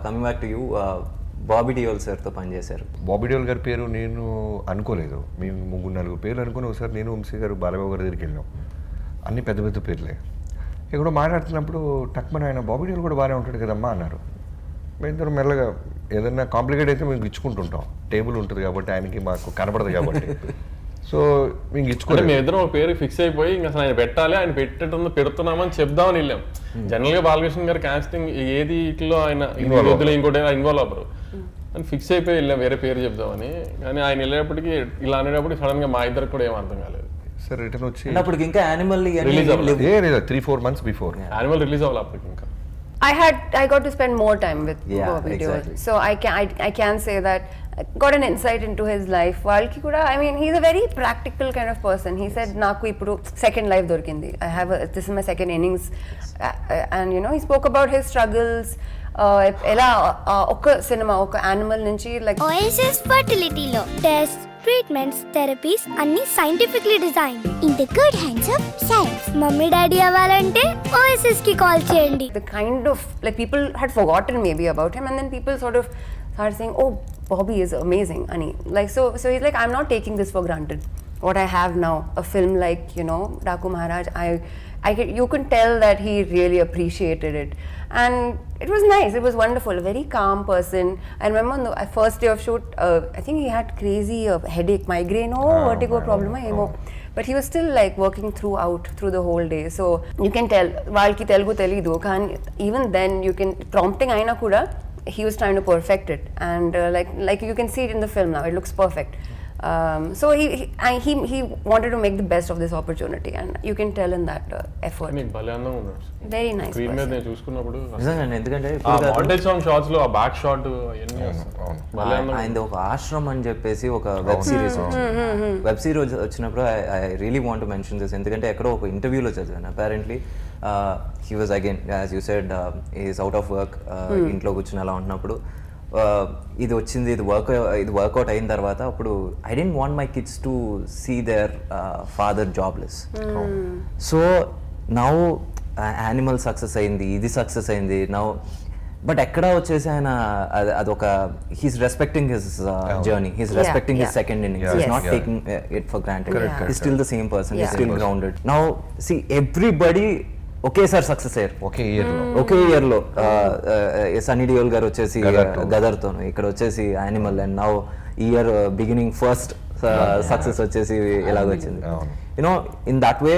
Coming back to you, Bobby Deol సార్తో పనిచేశారు. బాబీ డియోల్ గారి పేరు నేను అనుకోలేదు. మేము 3-4 పేర్లు అనుకుని ఒకసారి నేను వంశీ గారు బాలబాబు గారి దగ్గరికి వెళ్ళాం. అన్ని పెద్ద పెద్ద పేర్లే. ఇక్కడ మాట్లాడుతున్నప్పుడు టక్మన్ ఆయన బాబీ డియోల్ కూడా బాగానే ఉంటాడు కదమ్మా అన్నారు. మేము ఇద్దరు మెల్లగా ఏదైనా కాంప్లికేట్ అయితే మేము ఇచ్చుకుంటుంటాం. టేబుల్ ఉంటుంది కాబట్టి ఆయనకి మాకు కనపడదు కాబట్టి. సో మేము ఇచ్చుకుంటే మేము ఇద్దరం ఒక పేరు ఫిక్స్ అయిపోయి ఇంకా అసలు ఆయన పెట్టాలి, ఆయన పెట్టేటప్పుడు పెడుతున్నామని చెప్దామని వెళ్ళాం. జనరల్ గా బాలకృష్ణ గారు కాస్టింగ్ ఏది ఇట్లో ఆయన ఇంకోటి ఇన్వాల్వ్ అవ్వరు అని ఫిక్స్ అయిపోయి వెళ్ళాం వేరే పేరు చెప్దామని. కానీ ఆయన వెళ్ళేటప్పటికి ఇలా అనేటప్పుడు సడన్ గా మా ఇద్దరికి కూడా ఏం అర్థం కాలేదు. సార్ రిటర్న్ వచ్చి అప్పటికి ఇంకా animal release 3-4 months before animal release అవ్వాలి అప్పటికి ఇంకా. I got to spend more time with Yeah, Bobby exactly. Deol. So I can say that I got an insight into his life. Valki kuda, I mean, he's a very practical kind of person. He said, "Naku ippudu second life dorkindi. This is my second innings," and you know, he spoke about his struggles. Ela oka cinema, oka animal nunchi like Oasis fertility lo tests, treatments, therapies అన్ని scientifically designed in the good hands of science. Mummy daddy అవ్వాలంటే Oasis కి call చేయండి. the kind of like people had forgotten maybe about him, and then people sort of started saying, "Oh, Bobby is amazing," ani like so he's like, "I'm not taking this for granted. What I have now, a film like, you know, Daku Maharaj, you can tell that he really appreciated it, and it was nice. It was wonderful. A very calm person. I remember on the first day of shoot, I think he had crazy headache, migraine, vertigo problem, but he was still like working through the whole day. So you can tell Valki Telugu telidu, kan even then you can prompting aina kuda he was trying to perfect it, and like you can see it in the film now. It looks perfect. So he wanted to make the best of this opportunity, and you can tell in that effort. నీకు భలే అందంగా ఉన్నాడు. Very nice screen మీద person. నేను చూసుకున్నప్పుడు నిజంగా, ఎందుకంటే ఆ మాంటేజ్ సాంగ్ షాట్స్ లో ఆ బ్యాక్ షాట్ అవన్నీ భలే అందంగా ఆయనది ఒక ఆశ్రమం అని చెప్పేసి ఒక వెబ్ సిరీస్ వచ్చింది. వెబ్ సిరీస్ వచ్చినప్పుడు I really want to mention this, ఎందుకంటే ఎక్కడో ఒక ఇంటర్వ్యూలో చదివాను. Apparently he was again as you said is out of work, ఇంట్లో కూర్చుని అలా ఉంటున్నప్పుడు ఇది వచ్చింది, ఇది వర్కౌట్ అయిన తర్వాత అప్పుడు I don't want my kids to see their father jobless. So now Animal success అయింది, ఇది సక్సెస్ అయింది నౌ, బట్ ఎక్కడ వచ్చేసి ఆయన అదొక he's respecting his journey, he's respecting his second innings, he's not taking it for granted. He's still the same person, he's still grounded. Now see everybody ఒకేసారి success అయ్యారు ఒకే ఇయర్ లో. సన్నీ డియోల్ గారు వచ్చేసి గదర్తో, ఇక్కడ వచ్చేసి animal, and now year beginning first success వచ్చేసి ఎలాగొచ్చింది. You know in that way